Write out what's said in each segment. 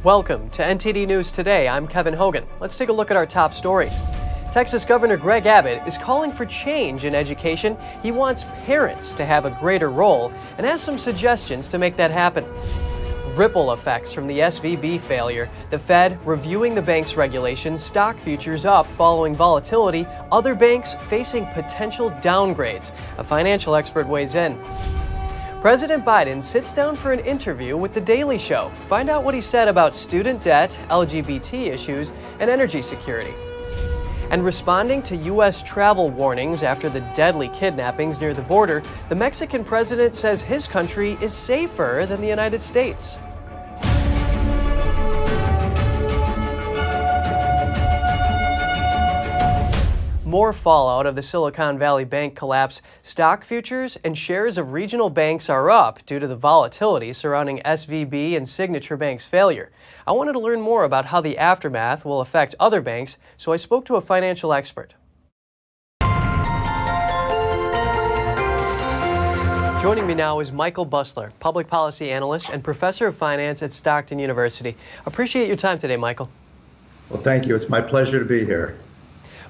Welcome to NTD News Today. I'm Kevin Hogan. Let's take a look at our top stories. Texas Governor Greg Abbott is calling for change in education. He wants parents to have a greater role and has some suggestions to make that happen. Ripple effects from the SVB failure. The Fed reviewing the bank's regulations, stock futures up following volatility, other banks facing potential downgrades. A financial expert weighs in. President Biden sits down for an interview with The Daily Show. Find out what he said about student debt, LGBT issues, and energy security. And responding to U.S. travel warnings after the deadly kidnappings near the border, the Mexican president says his country is safer than the United States. More fallout of the Silicon Valley Bank collapse. Stock futures and shares of regional banks are up due to the volatility surrounding SVB and Signature Bank's failure. I wanted to learn more about how the aftermath will affect other banks, so I spoke to a financial expert. Joining me now is Michael Busler, public policy analyst and professor of finance at Stockton University. Appreciate your time today, Michael. Well, thank you. It's my pleasure to be here.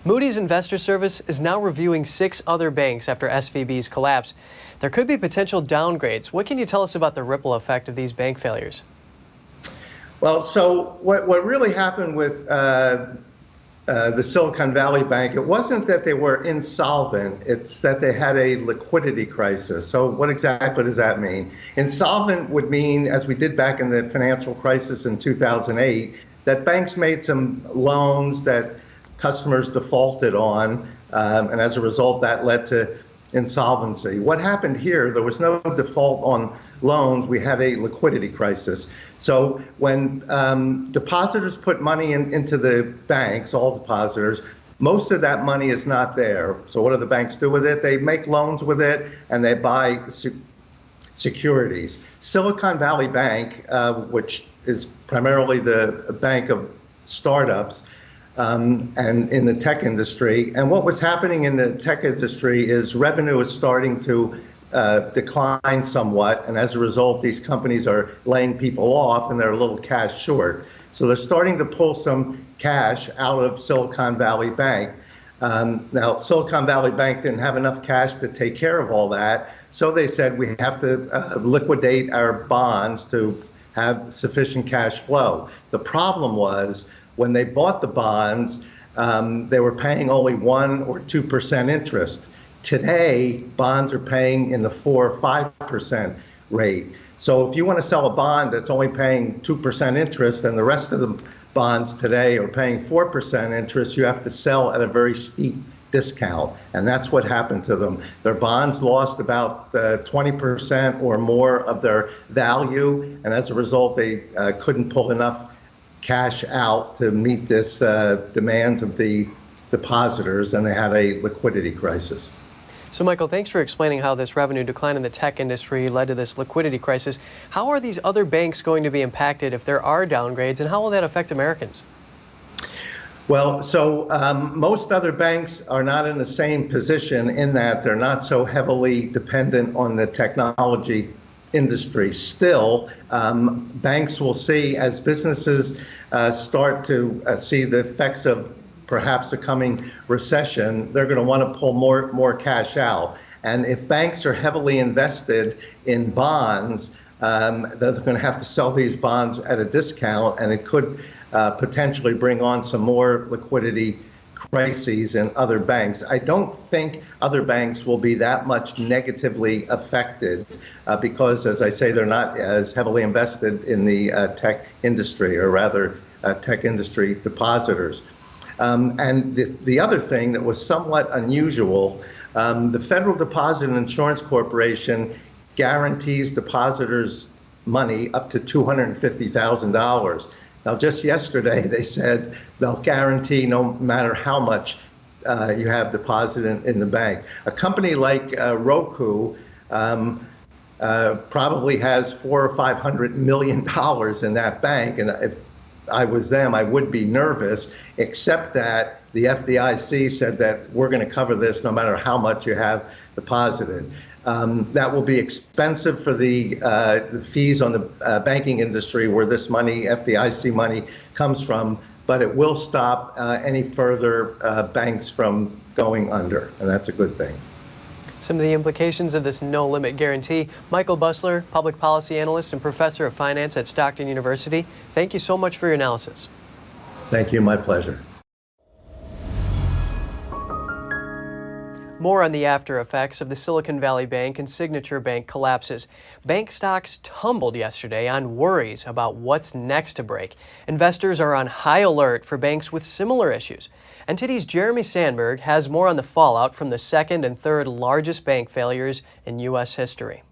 Moody's Investor Service is now reviewing 6 other banks after SVB's collapse. There could be potential downgrades. What can you tell us about the ripple effect of these bank failures? Well, so what really happened with the Silicon Valley Bank, it wasn't that they were insolvent, it's that they had a liquidity crisis. So what exactly does that mean? Insolvent would mean, as we did back in the financial crisis in 2008, that banks made some loans that customers defaulted on, and as a result, that led to insolvency. What happened here, there was no default on loans, we had a liquidity crisis. So when depositors put money into the banks, all depositors, most of that money is not there. So what do the banks do with it? They make loans with it and they buy securities. Silicon Valley Bank, which is primarily the bank of startups, and in the tech industry. And what was happening in the tech industry is revenue is starting to decline somewhat. And as a result, these companies are laying people off and they're a little cash short. So they're starting to pull some cash out of Silicon Valley Bank. Now, Silicon Valley Bank didn't have enough cash to take care of all that. So they said we have to liquidate our bonds to have sufficient cash flow. The problem was, when they bought the bonds, they were paying only 1 or 2% interest. Today, bonds are paying in the 4 or 5% rate. So if you want to sell a bond that's only paying 2% interest and the rest of the bonds today are paying 4% interest, you have to sell at a very steep discount. And that's what happened to them. Their bonds lost about 20% or more of their value. And as a result, they couldn't pull enough cash out to meet this demands of the depositors, and they had a liquidity crisis. So, Michael, thanks for explaining how this revenue decline in the tech industry led to this liquidity crisis. How are these other banks going to be impacted if there are downgrades, and how will that affect Americans? Well, so most other banks are not in the same position in that they're not so heavily dependent on the technology industry. Still, banks will see, as businesses start to see the effects of perhaps a coming recession, they're going to want to pull more cash out. And if banks are heavily invested in bonds, they're going to have to sell these bonds at a discount, and it could potentially bring on some more liquidity crises in other banks. I don't think other banks will be that much negatively affected because, as I say, they're not as heavily invested in the tech industry, or rather tech industry depositors. And the other thing that was somewhat unusual, the Federal Deposit Insurance Corporation guarantees depositors money up to $250,000. Now, just yesterday, they said they'll guarantee no matter how much you have deposited in the bank. A company like Roku probably has $400 or $500 million in that bank, and if I was them, I would be nervous, except that the FDIC said that we're going to cover this no matter how much you have deposited. That will be expensive for the fees on the banking industry where this money, FDIC money, comes from, but it will stop any further banks from going under, and that's a good thing. Some of the implications of this no-limit guarantee. Michael Busler, public policy analyst and professor of finance at Stockton University. Thank you so much for your analysis. Thank you, my pleasure. More on the after effects of the Silicon Valley Bank and Signature Bank collapses. Bank stocks tumbled yesterday on worries about what's next to break. Investors are on high alert for banks with similar issues. NTD's Jeremy Sandberg has more on the fallout from the second and third largest bank failures in U.S. history.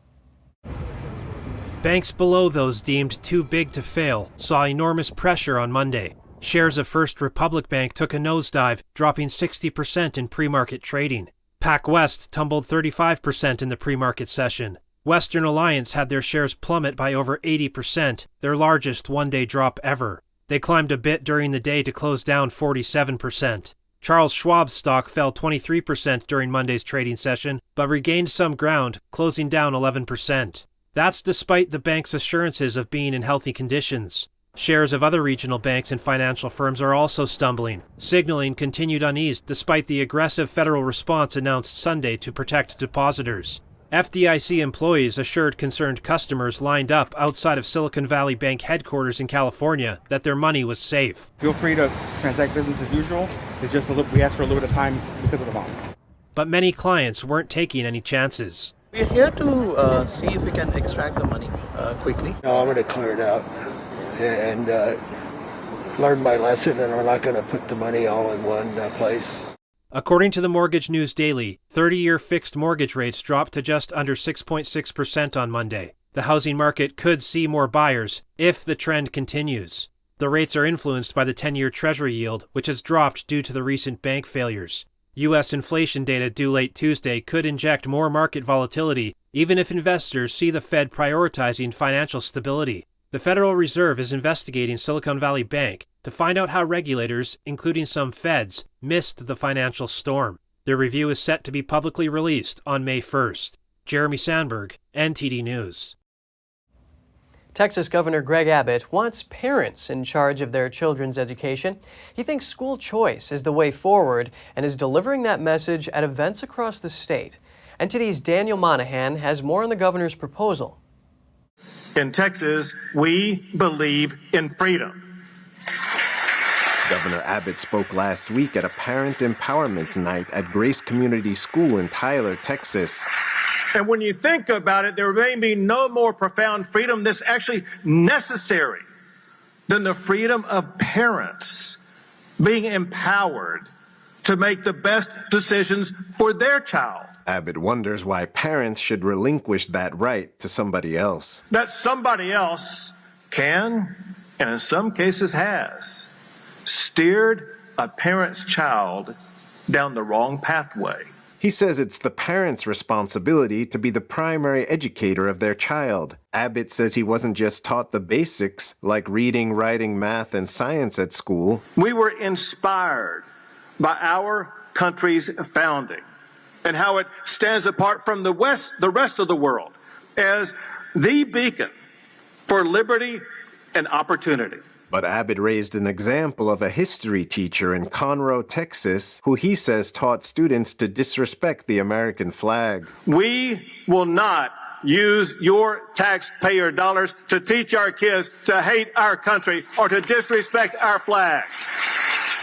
Banks below those deemed too big to fail saw enormous pressure on Monday. Shares of First Republic Bank took a nosedive, dropping 60% in pre-market trading. PacWest tumbled 35% in the pre-market session. Western Alliance had their shares plummet by over 80%, their largest one-day drop ever. They climbed a bit during the day to close down 47%. Charles Schwab's stock fell 23% during Monday's trading session, but regained some ground, closing down 11%. That's despite the bank's assurances of being in healthy conditions. Shares of other regional banks and financial firms are also stumbling, signaling continued unease despite the aggressive federal response announced Sunday to protect depositors. FDIC employees assured concerned customers lined up outside of Silicon Valley Bank headquarters in California that their money was safe. Feel free to transact business as usual. It's just we asked for a little bit of time because of the bomb. But many clients weren't taking any chances. We're here to see if we can extract the money quickly. No, I'm going to clear it out and learn my lesson, and we're not going to put the money all in one place. According to the Mortgage News Daily, 30-year fixed mortgage rates dropped to just under 6.6% on Monday. The housing market could see more buyers if the trend continues. The rates are influenced by the 10-year Treasury yield, which has dropped due to the recent bank failures. U.S. inflation data due late Tuesday could inject more market volatility, even if investors see the Fed prioritizing financial stability. The Federal Reserve is investigating Silicon Valley Bank to find out how regulators, including some feds, missed the financial storm. Their review is set to be publicly released on May 1st. Jeremy Sandberg, NTD News. Texas Governor Greg Abbott wants parents in charge of their children's education. He thinks school choice is the way forward and is delivering that message at events across the state. NTD's Daniel Monahan has more on the governor's proposal. In Texas, we believe in freedom. Governor Abbott spoke last week at a parent empowerment night at Grace Community School in Tyler, Texas. And when you think about it, there may be no more profound freedom that's actually necessary than the freedom of parents being empowered to make the best decisions for their child. Abbott wonders why parents should relinquish that right to somebody else. That somebody else can, and in some cases has, steered a parent's child down the wrong pathway. He says it's the parent's responsibility to be the primary educator of their child. Abbott says he wasn't just taught the basics, like reading, writing, math, and science at school. We were inspired by our country's founding and how it stands apart from the rest of the world as the beacon for liberty and opportunity. But Abbott raised an example of a history teacher in Conroe, Texas, who he says taught students to disrespect the American flag. We will not use your taxpayer dollars to teach our kids to hate our country or to disrespect our flag.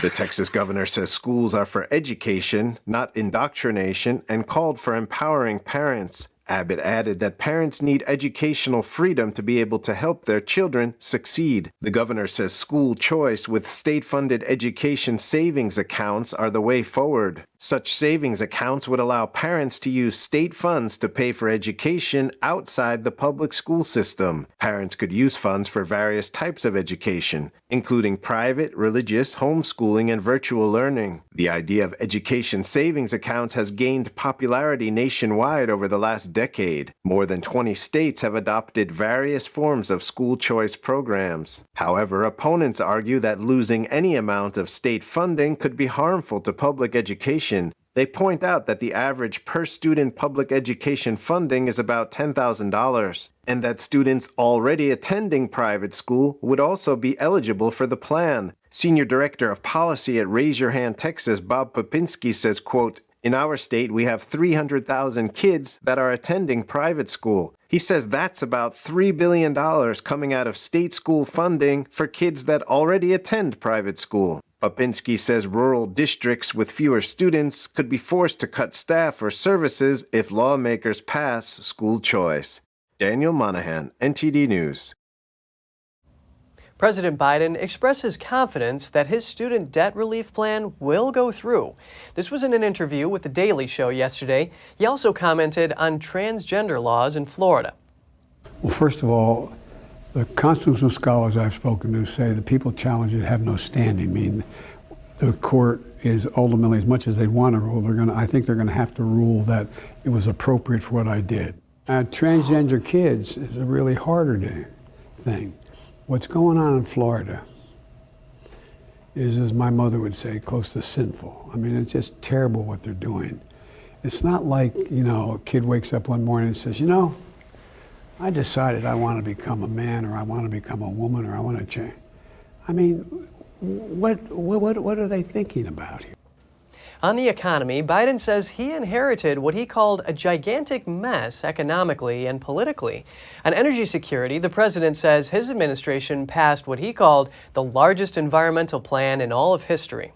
The Texas governor says schools are for education, not indoctrination, and called for empowering parents. Abbott added that parents need educational freedom to be able to help their children succeed. The governor says school choice with state-funded education savings accounts are the way forward. Such savings accounts would allow parents to use state funds to pay for education outside the public school system. Parents could use funds for various types of education, including private, religious, homeschooling, and virtual learning. The idea of education savings accounts has gained popularity nationwide over the last decade. More than 20 states have adopted various forms of school choice programs. However, opponents argue that losing any amount of state funding could be harmful to public education, They point out that the average per-student public education funding is about $10,000, and that students already attending private school would also be eligible for the plan. Senior Director of Policy at Raise Your Hand Texas, Bob Popinski, says, quote, "In our state, we have 300,000 kids that are attending private school." He says that's about $3 billion coming out of state school funding for kids that already attend private school. Popinski says rural districts with fewer students could be forced to cut staff or services if lawmakers pass school choice. Daniel Monahan, NTD News. President Biden expresses confidence that his student debt relief plan will go through. This was in an interview with The Daily Show yesterday. He also commented on transgender laws in Florida. Well, first of all, the constitutional scholars I've spoken to say the people challenged it have no standing. I mean, the court is ultimately, as much as they want to rule, I think they're going to have to rule that it was appropriate for what I did. Transgender kids is a really harder thing. What's going on in Florida is, as my mother would say, close to sinful. I mean, it's just terrible what they're doing. It's not like, a kid wakes up one morning and says, I decided I want to become a man, or I want to become a woman, or I want to change. I mean, what are they thinking about here? On the economy, Biden says he inherited what he called a gigantic mess economically and politically. On energy security, the president says his administration passed what he called the largest environmental plan in all of history.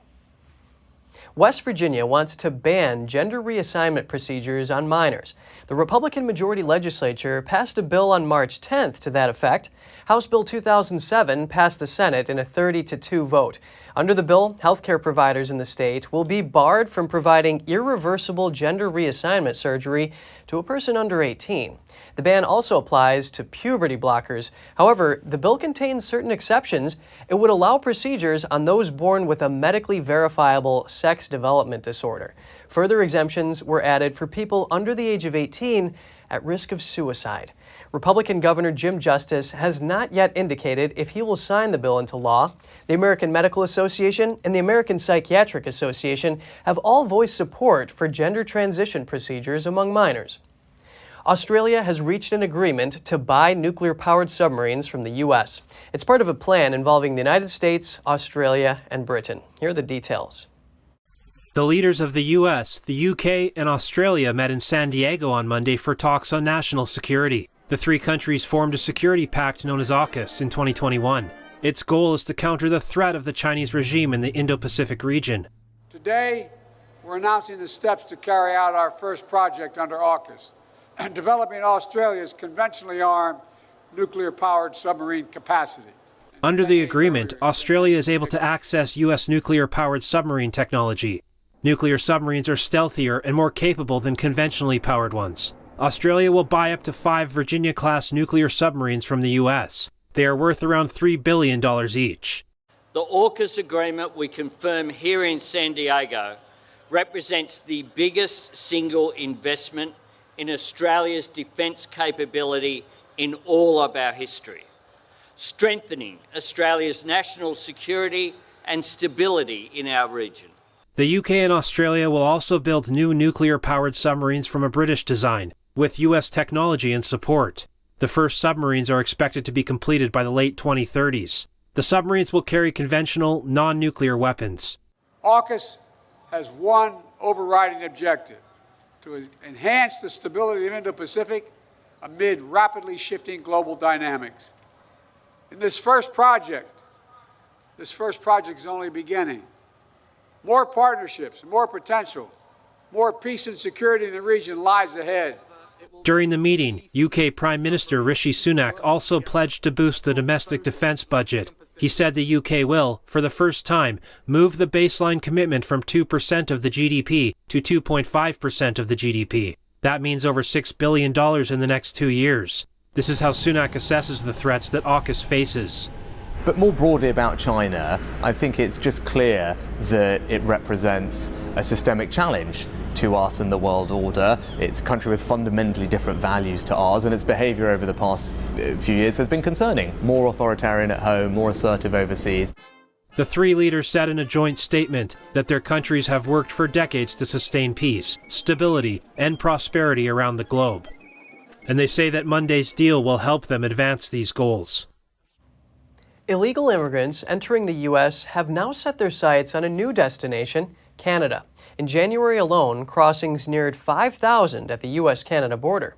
West Virginia wants to ban gender reassignment procedures on minors. The Republican majority legislature passed a bill on March 10th to that effect. House Bill 2007 passed the Senate in a 30-2 vote. Under the bill, healthcare providers in the state will be barred from providing irreversible gender reassignment surgery to a person under 18. The ban also applies to puberty blockers. However, the bill contains certain exceptions. It would allow procedures on those born with a medically verifiable sex development disorder. Further exemptions were added for people under the age of 18 at risk of suicide. Republican Governor Jim Justice has not yet indicated if he will sign the bill into law. The American Medical Association and the American Psychiatric Association have all voiced support for gender transition procedures among minors. Australia has reached an agreement to buy nuclear-powered submarines from the U.S. It's part of a plan involving the United States, Australia, and Britain. Here are the details. The leaders of the U.S., the U.K., and Australia met in San Diego on Monday for talks on national security. The three countries formed a security pact known as AUKUS in 2021. Its goal is to counter the threat of the Chinese regime in the Indo-Pacific region. Today, we're announcing the steps to carry out our first project under AUKUS, developing Australia's conventionally armed nuclear-powered submarine capacity. Under the agreement, Australia is able to access U.S. nuclear-powered submarine technology. Nuclear submarines are stealthier and more capable than conventionally powered ones. Australia will buy up to 5 Virginia-class nuclear submarines from the U.S. They are worth around $3 billion each. The AUKUS agreement we confirm here in San Diego represents the biggest single investment in Australia's defence capability in all of our history, strengthening Australia's national security and stability in our region. The UK and Australia will also build new nuclear-powered submarines from a British design, with U.S. technology and support. The first submarines are expected to be completed by the late 2030s. The submarines will carry conventional, non-nuclear weapons. AUKUS has one overriding objective: to enhance the stability of the Indo-Pacific amid rapidly shifting global dynamics. In this first project is only beginning. More partnerships, more potential, more peace and security in the region lies ahead. During the meeting, UK Prime Minister Rishi Sunak also pledged to boost the domestic defence budget. He said the UK will, for the first time, move the baseline commitment from 2% of the GDP to 2.5% of the GDP. That means over $6 billion in the next 2 years. This is how Sunak assesses the threats that AUKUS faces. But more broadly about China, I think it's just clear that it represents a systemic challenge to us and the world order. It's a country with fundamentally different values to ours, and its behaviour over the past few years has been concerning. More authoritarian at home, more assertive overseas. The three leaders said in a joint statement that their countries have worked for decades to sustain peace, stability, and prosperity around the globe. And they say that Monday's deal will help them advance these goals. Illegal immigrants entering the U.S. have now set their sights on a new destination, Canada. In January alone, crossings neared 5,000 at the U.S.-Canada border.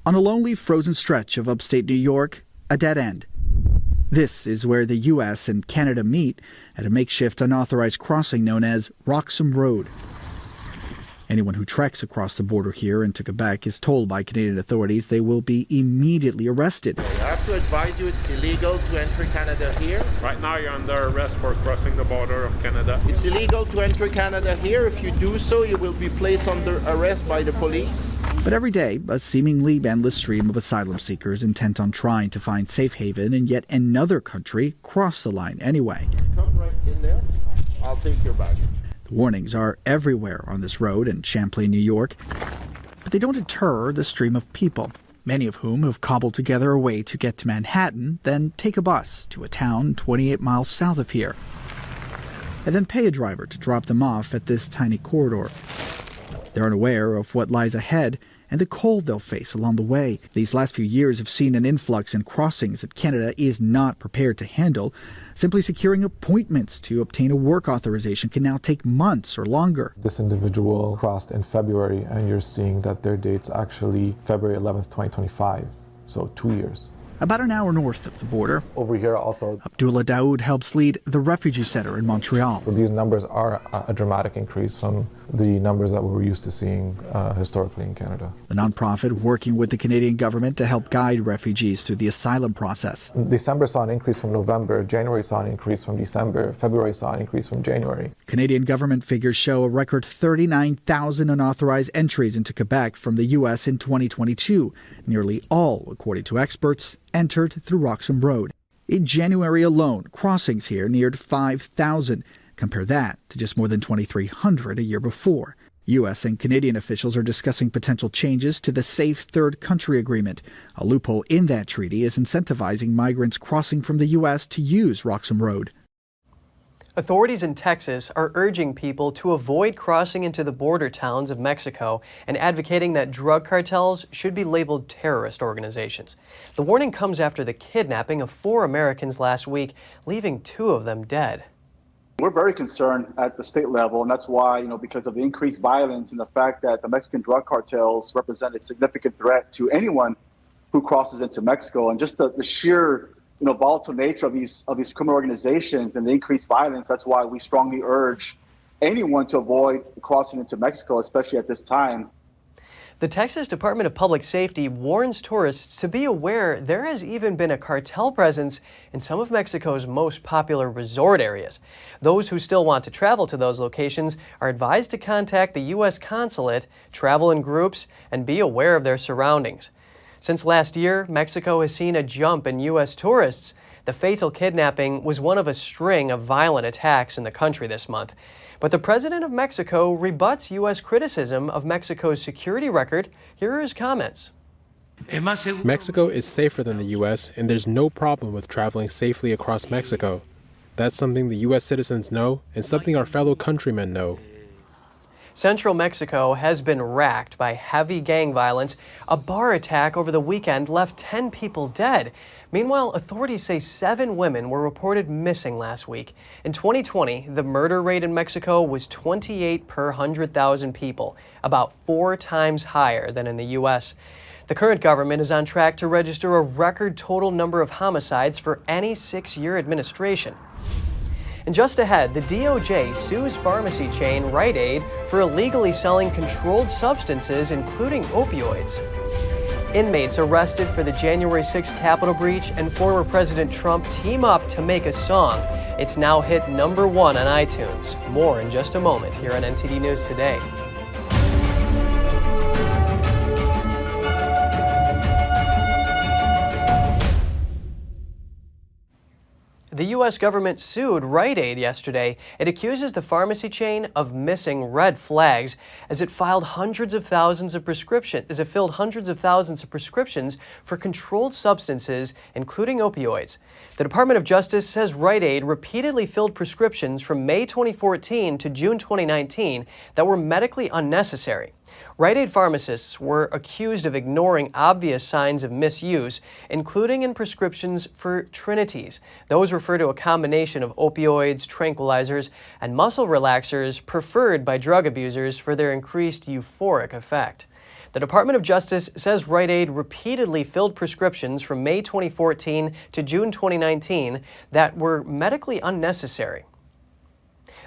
On a lonely frozen stretch of upstate New York, a dead end. This is where the U.S. and Canada meet at a makeshift unauthorized crossing known as Roxham Road. Anyone who treks across the border here into Quebec is told by Canadian authorities they will be immediately arrested. I have to advise you it's illegal to enter Canada here. Right now you're under arrest for crossing the border of Canada. It's illegal to enter Canada here. If you do so, you will be placed under arrest by the police. But every day, a seemingly endless stream of asylum seekers intent on trying to find safe haven in yet another country cross the line anyway. Come right in there. I'll take your baggage. The warnings are everywhere on this road in Champlain, New York, but they don't deter the stream of people, many of whom have cobbled together a way to get to Manhattan, then take a bus to a town 28 miles south of here, and then pay a driver to drop them off at this tiny corridor. They're unaware of what lies ahead and the cold they'll face along the way. These last few years have seen an influx in crossings that Canada is not prepared to handle. Simply securing appointments to obtain a work authorization can now take months or longer. This individual crossed in February, and you're seeing that their date's actually February 11th, 2025, so 2 years. About an hour north of the border, over here also, Abdullah Daoud helps lead the refugee center in Montreal. So these numbers are a dramatic increase from the numbers that we were used to seeing historically in Canada. The nonprofit working with the Canadian government to help guide refugees through the asylum process. December saw an increase from November, January saw an increase from December, February saw an increase from January. Canadian government figures show a record 39,000 unauthorized entries into Quebec from the U.S. in 2022, nearly all, according to experts, entered through Roxham Road. In January alone, crossings here neared 5,000. Compare that to just more than 2,300 a year before. U.S. and Canadian officials are discussing potential changes to the Safe Third Country Agreement. A loophole in that treaty is incentivizing migrants crossing from the U.S. to use Roxham Road. Authorities in Texas are urging people to avoid crossing into the border towns of Mexico and advocating that drug cartels should be labeled terrorist organizations. The warning comes after the kidnapping of 4 Americans last week, leaving 2 of them dead. We're very concerned at the state level, and that's why, because of the increased violence and the fact that the Mexican drug cartels represent a significant threat to anyone who crosses into Mexico, and just the sheer volatile nature of these criminal organizations and the increased violence. That's why we strongly urge anyone to avoid crossing into Mexico, especially at this time. The Texas Department of Public Safety warns tourists to be aware there has even been a cartel presence in some of Mexico's most popular resort areas. Those who still want to travel to those locations are advised to contact the U.S. consulate, travel in groups, and be aware of their surroundings. Since last year, Mexico has seen a jump in U.S. tourists. The fatal kidnapping was one of a string of violent attacks in the country this month. But the president of Mexico rebuts U.S. criticism of Mexico's security record. Here are his comments. Mexico is safer than the U.S., and there's no problem with traveling safely across Mexico. That's something the U.S. citizens know and something our fellow countrymen know. Central Mexico has been racked by heavy gang violence. A bar attack over the weekend left 10 people dead. Meanwhile, authorities say 7 women were reported missing last week. In 2020, the murder rate in Mexico was 28 per 100,000 people, about 4 times higher than in the U.S. The current government is on track to register a record total number of homicides for any 6-year administration. And just ahead, the DOJ sues pharmacy chain Rite for illegally selling controlled substances, including opioids. Inmates arrested for the January 6th Capitol breach and former President Trump team up to make a song. It's now hit #1 on iTunes. More in just a moment here on NTD News Today. The U.S. government sued Rite Aid yesterday. It accuses the pharmacy chain of missing red flags as it filled hundreds of thousands of prescriptions for controlled substances, including opioids. The Department of Justice says Rite Aid repeatedly filled prescriptions from May 2014 to June 2019 that were medically unnecessary. Rite Aid pharmacists were accused of ignoring obvious signs of misuse, including in prescriptions for Trinities. Those refer to a combination of opioids, tranquilizers, and muscle relaxers preferred by drug abusers for their increased euphoric effect. The Department of Justice says Rite Aid repeatedly filled prescriptions from May 2014 to June 2019 that were medically unnecessary.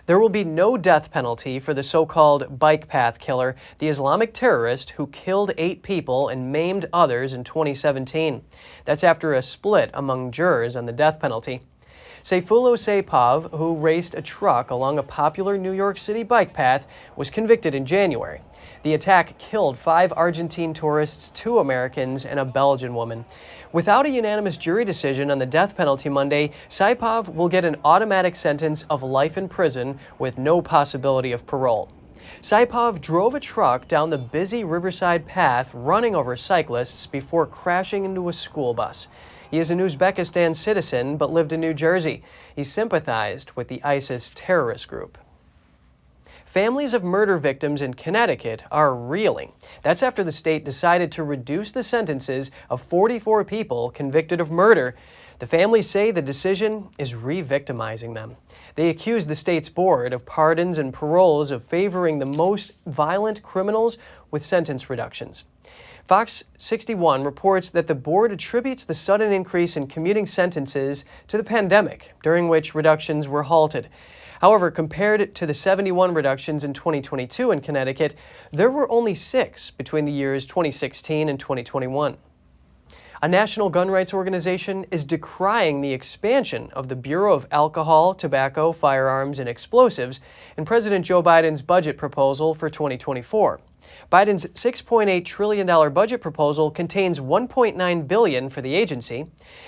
There will be no death penalty for the so-called bike path killer, the Islamic terrorist who killed 8 people and maimed others in 2017. That's after a split among jurors on the death penalty. Seyfullo Saipov, who raced a truck along a popular New York City bike path, was convicted in January. The attack killed 5 Argentine tourists, 2 Americans, and a Belgian woman. Without a unanimous jury decision on the death penalty Monday, Saipov will get an automatic sentence of life in prison with no possibility of parole. Saipov drove a truck down the busy Riverside path, running over cyclists before crashing into a school bus. He is an Uzbekistan citizen but lived in New Jersey. He sympathized with the ISIS terrorist group. Families of murder victims in Connecticut are reeling. That's after the state decided to reduce the sentences of 44 people convicted of murder. The families say the decision is re-victimizing them. They accuse the state's board of pardons and paroles of favoring the most violent criminals with sentence reductions. Fox 61 reports that the board attributes the sudden increase in commuting sentences to the pandemic, during which reductions were halted. However, compared to the 71 reductions in 2022 in Connecticut, there were only 6 between the years 2016 and 2021. A national gun rights organization is decrying the expansion of the Bureau of Alcohol, Tobacco, Firearms, and Explosives in President Joe Biden's budget proposal for 2024. Biden's $6.8 trillion budget proposal contains $1.9 billion for the agency.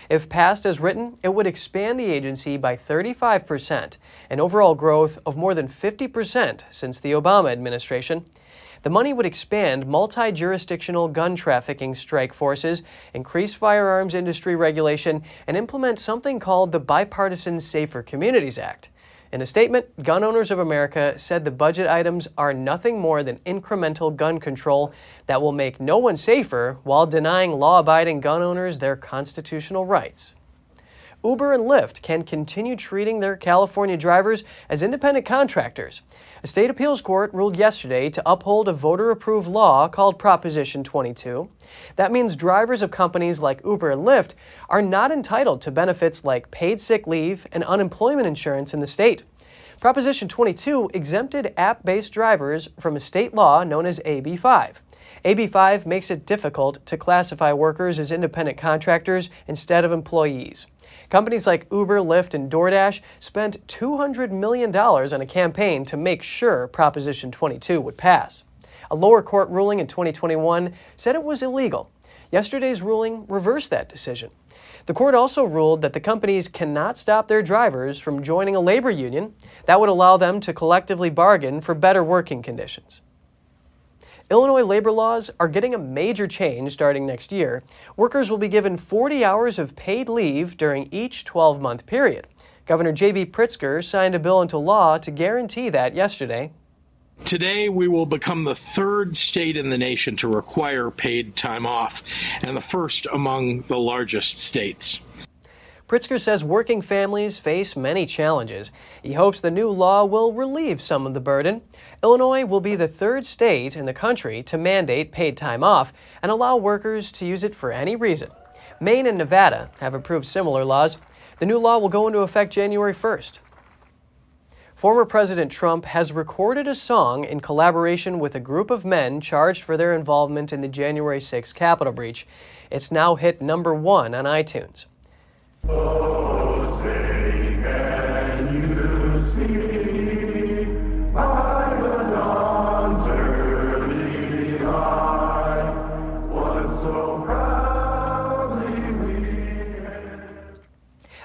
If passed as written, it would expand the agency by 35%, an overall growth of more than 50% since the Obama administration. The money would expand multi-jurisdictional gun trafficking strike forces, increase firearms industry regulation, and implement something called the Bipartisan Safer Communities Act. In a statement, Gun Owners of America said the budget items are nothing more than incremental gun control that will make no one safer while denying law-abiding gun owners their constitutional rights. Uber and Lyft can continue treating their California drivers as independent contractors. A state appeals court ruled yesterday to uphold a voter-approved law called Proposition 22. That means drivers of companies like Uber and Lyft are not entitled to benefits like paid sick leave and unemployment insurance in the state. Proposition 22 exempted app-based drivers from a state law known as AB 5. AB 5 makes it difficult to classify workers as independent contractors instead of employees. Companies like Uber, Lyft, and DoorDash spent $200 million on a campaign to make sure Proposition 22 would pass. A lower court ruling in 2021 said it was illegal. Yesterday's ruling reversed that decision. The court also ruled that the companies cannot stop their drivers from joining a labor union that would allow them to collectively bargain for better working conditions. Illinois labor laws are getting a major change starting next year. Workers will be given 40 hours of paid leave during each 12-month period. Governor J.B. Pritzker signed a bill into law to guarantee that yesterday. Today, we will become the 3rd state in the nation to require paid time off, and the 1st among the largest states. Pritzker says working families face many challenges. He hopes the new law will relieve some of the burden. Illinois will be the 3rd state in the country to mandate paid time off and allow workers to use it for any reason. Maine and Nevada have approved similar laws. The new law will go into effect January 1st. Former President Trump has recorded a song in collaboration with a group of men charged for their involvement in the January 6th Capitol breach. It's now hit #1 on iTunes.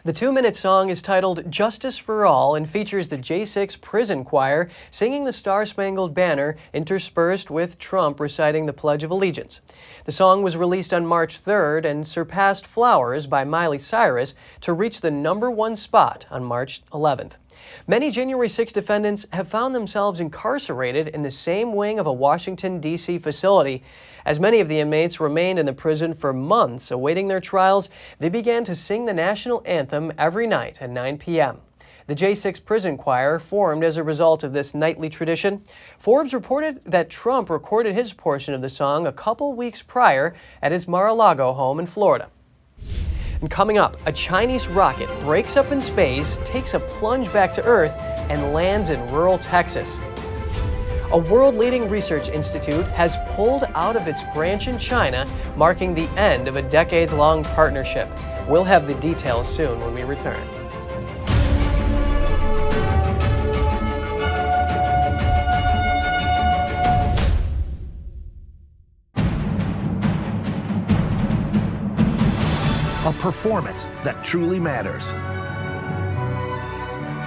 The 2-minute song is titled Justice for All and features the J6 prison choir singing the Star-Spangled Banner interspersed with Trump reciting the Pledge of Allegiance. The song was released on March 3rd and surpassed Flowers by Miley Cyrus to reach the #1 spot on March 11th. Many January 6 defendants have found themselves incarcerated in the same wing of a Washington, D.C. facility. As many of the inmates remained in the prison for months awaiting their trials, they began to sing the national anthem every night at 9 p.m. The J6 prison choir formed as a result of this nightly tradition. Forbes reported that Trump recorded his portion of the song a couple weeks prior at his Mar-a-Lago home in Florida. And coming up, a Chinese rocket breaks up in space, takes a plunge back to Earth, and lands in rural Texas. A world-leading research institute has pulled out of its branch in China, marking the end of a decades-long partnership. We'll have the details soon when we return. A performance that truly matters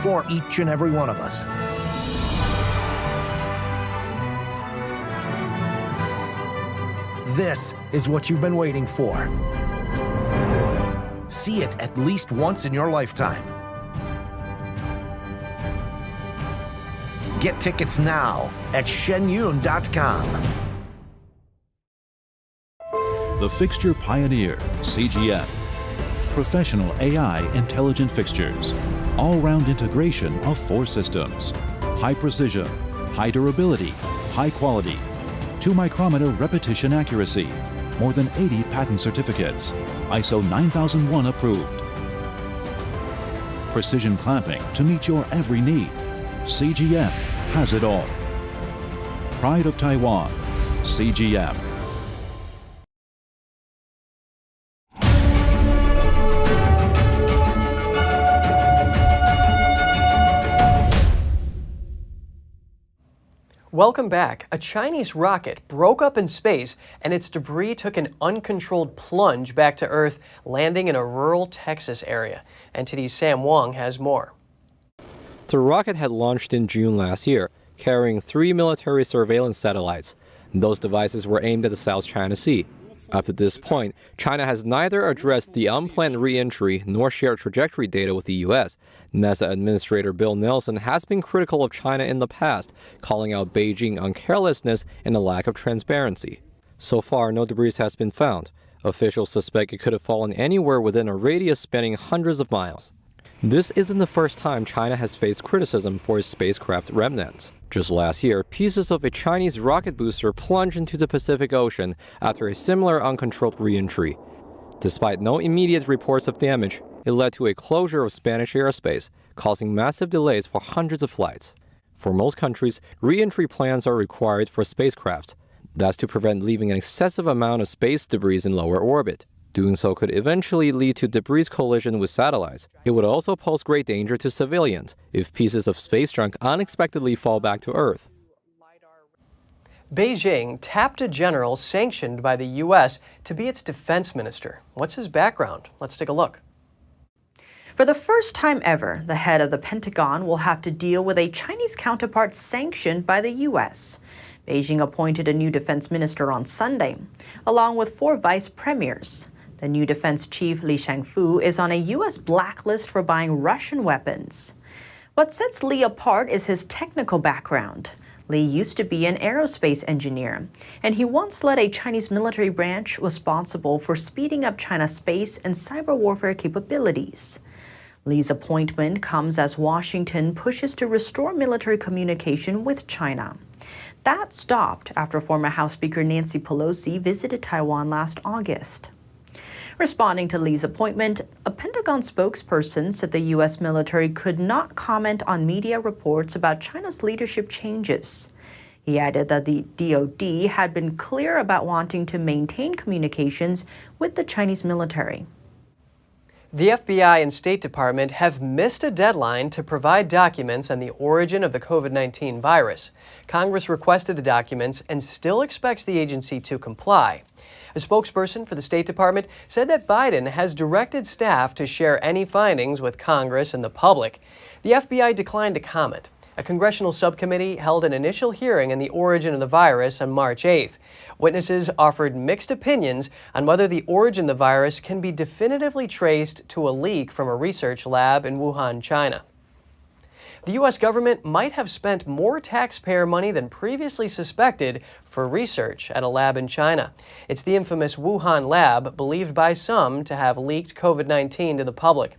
for each and every one of us. This is what you've been waiting for. See it at least once in your lifetime. Get tickets now at shenyun.com. The Fixture Pioneer, CGM. Professional AI intelligent fixtures. All-round integration of 4 systems. High precision, high durability, high quality. 2-micrometer repetition accuracy. More than 80 patent certificates. ISO 9001 approved. Precision clamping to meet your every need. CGM has it all. Pride of Taiwan. CGM. Welcome back. A Chinese rocket broke up in space and its debris took an uncontrolled plunge back to Earth, landing in a rural Texas area. NTD's Sam Wong has more. The rocket had launched in June last year, carrying 3 military surveillance satellites. Those devices were aimed at the South China Sea. Up to this point, China has neither addressed the unplanned re-entry nor shared trajectory data with the U.S. NASA Administrator Bill Nelson has been critical of China in the past, calling out Beijing on carelessness and a lack of transparency. So far, no debris has been found. Officials suspect it could have fallen anywhere within a radius spanning hundreds of miles. This isn't the first time China has faced criticism for its spacecraft remnants. Just last year, pieces of a Chinese rocket booster plunged into the Pacific Ocean after a similar uncontrolled re-entry. Despite no immediate reports of damage, it led to a closure of Spanish airspace, causing massive delays for hundreds of flights. For most countries, re-entry plans are required for spacecraft. That's to prevent leaving an excessive amount of space debris in lower orbit. Doing so could eventually lead to debris collision with satellites. It would also pose great danger to civilians if pieces of space junk unexpectedly fall back to Earth. Beijing tapped a general sanctioned by the U.S. to be its defense minister. What's his background? Let's take a look. For the first time ever, the head of the Pentagon will have to deal with a Chinese counterpart sanctioned by the U.S. Beijing appointed a new defense minister on Sunday, along with 4 vice premiers. The new defense chief, Li Shangfu, is on a U.S. blacklist for buying Russian weapons. What sets Li apart is his technical background. Li used to be an aerospace engineer, and he once led a Chinese military branch responsible for speeding up China's space and cyber warfare capabilities. Li's appointment comes as Washington pushes to restore military communication with China. That stopped after former House Speaker Nancy Pelosi visited Taiwan last August. Responding to Li's appointment, a Pentagon spokesperson said the U.S. military could not comment on media reports about China's leadership changes. He added that the DoD had been clear about wanting to maintain communications with the Chinese military. The FBI and State Department have missed a deadline to provide documents on the origin of the COVID-19 virus. Congress requested the documents and still expects the agency to comply. A spokesperson for the State Department said that Biden has directed staff to share any findings with Congress and the public. The FBI declined to comment. A congressional subcommittee held an initial hearing on the origin of the virus on March 8th. Witnesses offered mixed opinions on whether the origin of the virus can be definitively traced to a leak from a research lab in Wuhan, China. The U.S. government might have spent more taxpayer money than previously suspected for research at a lab in China. It's the infamous Wuhan lab, believed by some to have leaked COVID-19 to the public.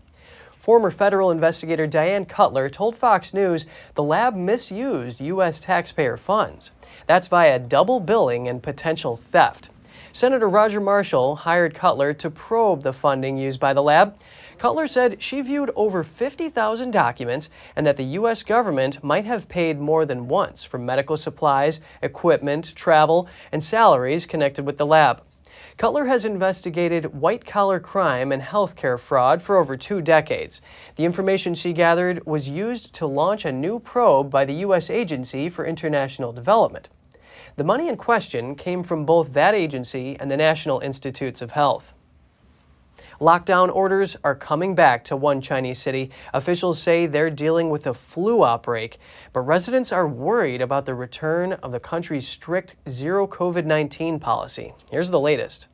Former federal investigator Diane Cutler told Fox News the lab misused U.S. taxpayer funds. That's via double billing and potential theft. Senator Roger Marshall hired Cutler to probe the funding used by the lab. Cutler said she viewed over 50,000 documents and that the U.S. government might have paid more than once for medical supplies, equipment, travel, and salaries connected with the lab. Cutler has investigated white-collar crime and healthcare fraud for over 2 decades. The information she gathered was used to launch a new probe by the U.S. Agency for International Development. The money in question came from both that agency and the National Institutes of Health. Lockdown orders are coming back to one Chinese city. Officials say they're dealing with a flu outbreak, but residents are worried about the return of the country's strict zero COVID-19 policy. Here's the latest.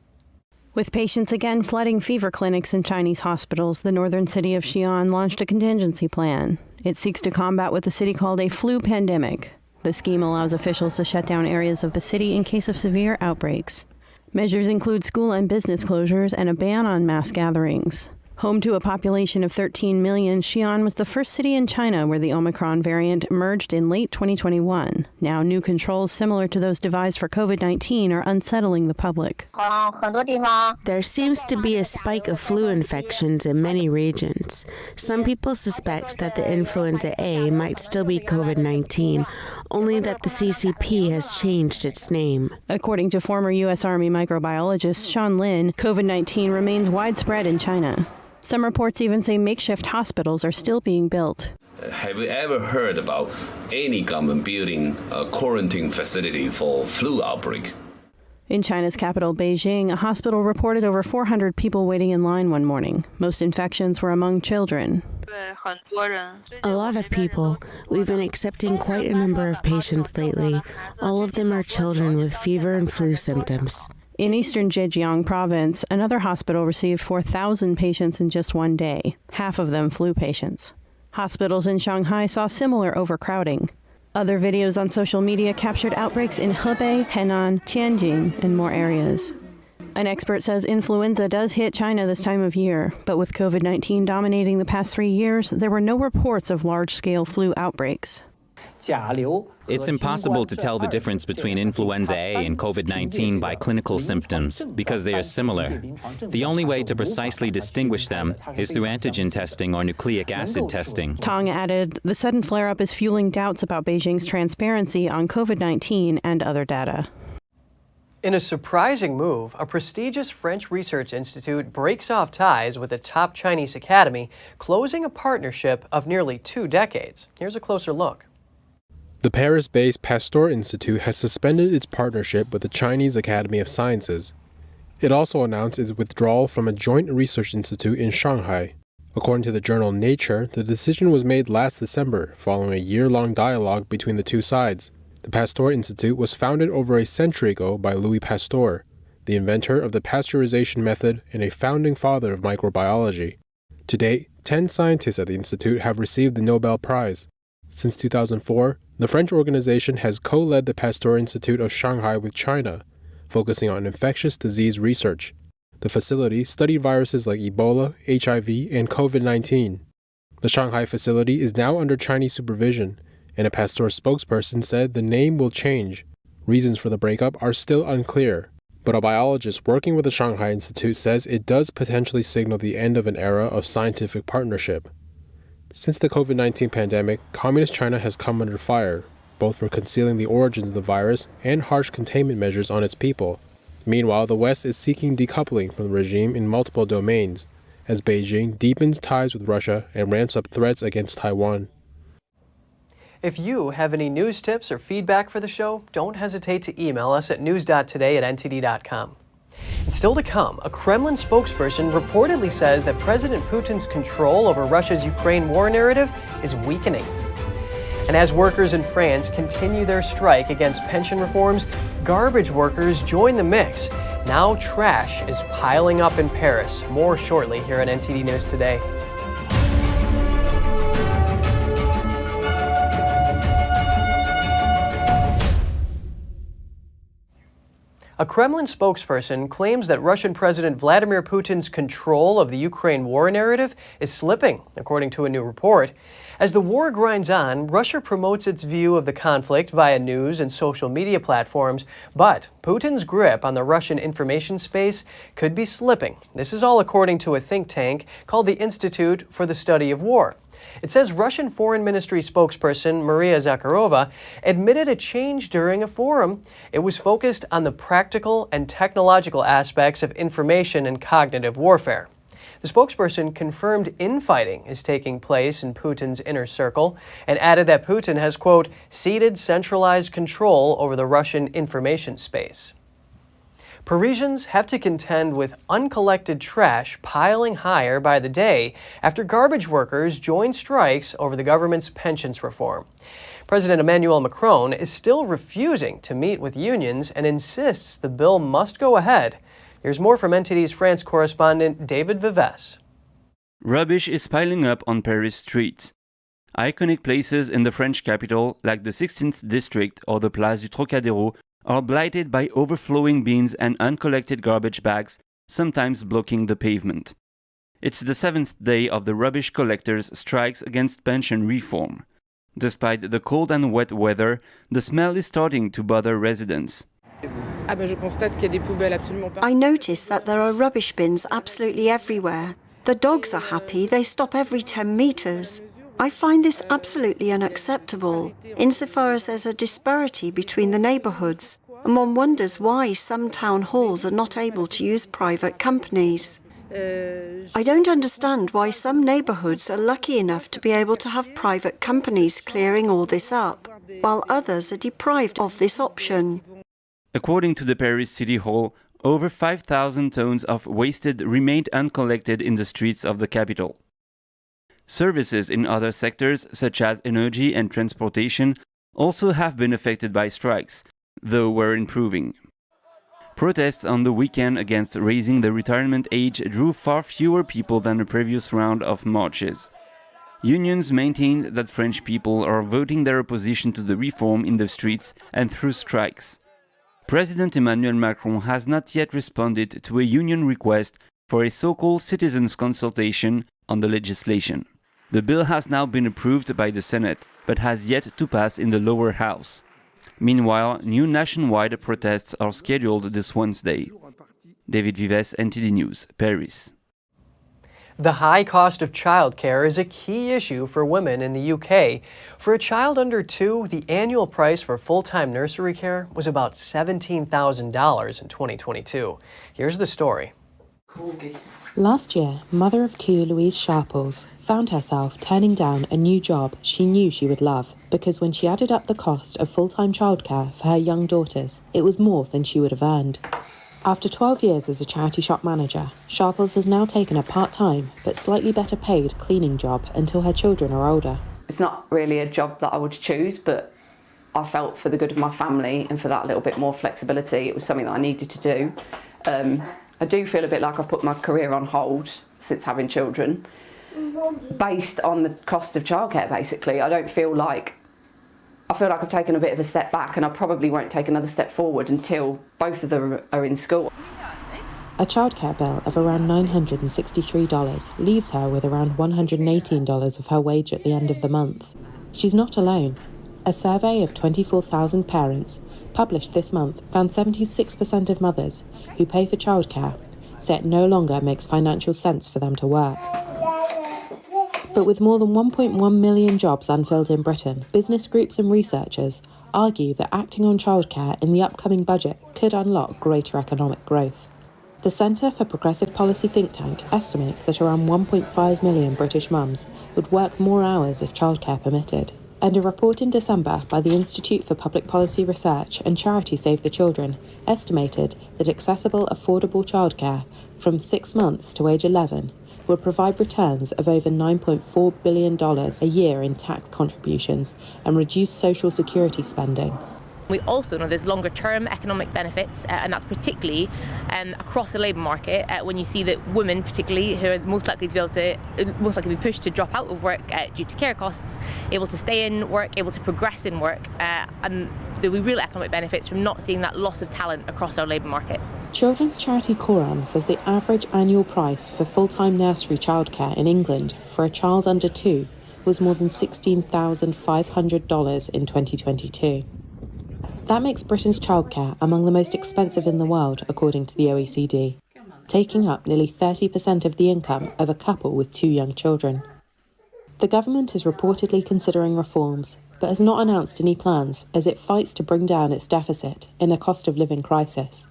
With patients again flooding fever clinics in Chinese hospitals, the northern city of Xi'an launched a contingency plan. It seeks to combat what the city called a flu pandemic. The scheme allows officials to shut down areas of the city in case of severe outbreaks. Measures include school and business closures and a ban on mass gatherings. Home to a population of 13 million, Xi'an was the first city in China where the Omicron variant emerged in late 2021. Now, new controls similar to those devised for COVID-19 are unsettling the public. There seems to be a spike of flu infections in many regions. Some people suspect that the influenza A might still be COVID-19, only that the CCP has changed its name. According to former U.S. Army microbiologist Sean Lin, COVID-19 remains widespread in China. Some reports even say makeshift hospitals are still being built. Have you ever heard about any government building a quarantine facility for flu outbreak? In China's capital, Beijing, a hospital reported over 400 people waiting in line one morning. Most infections were among children. A lot of people. We've been accepting quite a number of patients lately. All of them are children with fever and flu symptoms. In eastern Zhejiang province, another hospital received 4,000 patients in just one day, half of them flu patients. Hospitals in Shanghai saw similar overcrowding. Other videos on social media captured outbreaks in Hebei, Henan, Tianjin, and more areas. An expert says influenza does hit China this time of year, but with COVID-19 dominating the past 3 years, there were no reports of large-scale flu outbreaks. It's impossible to tell the difference between influenza A and COVID-19 by clinical symptoms because they are similar. The only way to precisely distinguish them is through antigen testing or nucleic acid testing. Tong added, the sudden flare-up is fueling doubts about Beijing's transparency on COVID-19 and other data. In a surprising move, a prestigious French research institute breaks off ties with a top Chinese academy, closing a partnership of nearly 2 decades. Here's a closer look. The Paris-based Pasteur Institute has suspended its partnership with the Chinese Academy of Sciences. It also announced its withdrawal from a joint research institute in Shanghai. According to the journal Nature, the decision was made last December, following a year-long dialogue between the two sides. The Pasteur Institute was founded over a century ago by Louis Pasteur, the inventor of the pasteurization method and a founding father of microbiology. To date, 10 scientists at the institute have received the Nobel Prize. Since 2004, the French organization has co-led the Pasteur Institute of Shanghai with China, focusing on infectious disease research. The facility studied viruses like Ebola, HIV, and COVID-19. The Shanghai facility is now under Chinese supervision, and a Pasteur spokesperson said the name will change. Reasons for the breakup are still unclear, but a biologist working with the Shanghai Institute says it does potentially signal the end of an era of scientific partnership. Since the COVID-19 pandemic, Communist China has come under fire, both for concealing the origins of the virus and harsh containment measures on its people. Meanwhile, the West is seeking decoupling from the regime in multiple domains, as Beijing deepens ties with Russia and ramps up threats against Taiwan. If you have any news tips or feedback for the show, don't hesitate to email us at news.today@ntd.com. And still to come, a Kremlin spokesperson reportedly says that President Putin's control over Russia's Ukraine war narrative is weakening. And as workers in France continue their strike against pension reforms, garbage workers join the mix. Now trash is piling up in Paris. More shortly here on NTD News Today. A Kremlin spokesperson claims that Russian President Vladimir Putin's control of the Ukraine war narrative is slipping, according to a new report. As the war grinds on, Russia promotes its view of the conflict via news and social media platforms, but Putin's grip on the Russian information space could be slipping. This is all according to a think tank called the Institute for the Study of War. It says Russian Foreign Ministry spokesperson Maria Zakharova admitted a change during a forum. It was focused on the practical and technological aspects of information and cognitive warfare. The spokesperson confirmed infighting is taking place in Putin's inner circle and added that Putin has, quote, ceded centralized control over the Russian information space. Parisians have to contend with uncollected trash piling higher by the day after garbage workers join strikes over the government's pensions reform. President Emmanuel Macron is still refusing to meet with unions and insists the bill must go ahead. Here's more from NTD's France correspondent David Vives. Rubbish is piling up on Paris streets. Iconic places in the French capital, like the 16th district or the Place du Trocadéro, are blighted by overflowing bins and uncollected garbage bags, sometimes blocking the pavement. It's the 7th day of the rubbish collectors' strikes against pension reform. Despite the cold and wet weather, the smell is starting to bother residents. I notice that there are rubbish bins absolutely everywhere. The dogs are happy, they stop every 10 meters. I find this absolutely unacceptable, insofar as there's a disparity between the neighbourhoods, and one wonders why some town halls are not able to use private companies. I don't understand why some neighbourhoods are lucky enough to be able to have private companies clearing all this up, while others are deprived of this option. According to the Paris City Hall, over 5,000 tons of wasted remained uncollected in the streets of the capital. Services in other sectors, such as energy and transportation, also have been affected by strikes, though were improving. Protests on the weekend against raising the retirement age drew far fewer people than the previous round of marches. Unions maintained that French people are voting their opposition to the reform in the streets and through strikes. President Emmanuel Macron has not yet responded to a union request for a so-called citizens' consultation on the legislation. The bill has now been approved by the Senate, but has yet to pass in the lower house. Meanwhile, new nationwide protests are scheduled this Wednesday. David Vives, NTD News, Paris. The high cost of childcare is a key issue for women in the UK. For a child under 2, the annual price for full-time nursery care was about $17,000 in 2022. Here's the story. Last year, mother of 2 Louise Sharples found herself turning down a new job she knew she would love because when she added up the cost of full-time childcare for her young daughters, it was more than she would have earned. After 12 years as a charity shop manager, Sharples has now taken a part-time but slightly better paid cleaning job until her children are older. It's not really a job that I would choose, but I felt for the good of my family and for that little bit more flexibility, it was something that I needed to do. I do feel a bit like I've put my career on hold since having children, based on the cost of childcare, basically. I feel like I've taken a bit of a step back, and I probably won't take another step forward until both of them are in school. A childcare bill of around $963 leaves her with around $118 of her wage at the end of the month. She's not alone. A survey of 24,000 parents published this month found 76% of mothers who pay for childcare say it no longer makes financial sense for them to work. But with more than 1.1 million jobs unfilled in Britain, business groups and researchers argue that acting on childcare in the upcoming budget could unlock greater economic growth. The Centre for Progressive Policy think tank estimates that around 1.5 million British mums would work more hours if childcare permitted. And a report in December by the Institute for Public Policy Research and charity Save the Children estimated that accessible, affordable childcare from 6 months to age 11 would provide returns of over $9.4 billion a year in tax contributions and reduce social security spending. We also know there's longer term economic benefits, and that's particularly across the labour market when you see that women particularly, who are most likely to be pushed to drop out of work due to care costs, able to stay in work, able to progress in work, and there'll be real economic benefits from not seeing that loss of talent across our labour market. Children's charity Coram says the average annual price for full-time nursery childcare in England for a child under 2 was more than $16,500 in 2022. That makes Britain's childcare among the most expensive in the world, according to the OECD, taking up nearly 30% of the income of a couple with 2 young children. The government is reportedly considering reforms, but has not announced any plans as it fights to bring down its deficit in a cost of living crisis.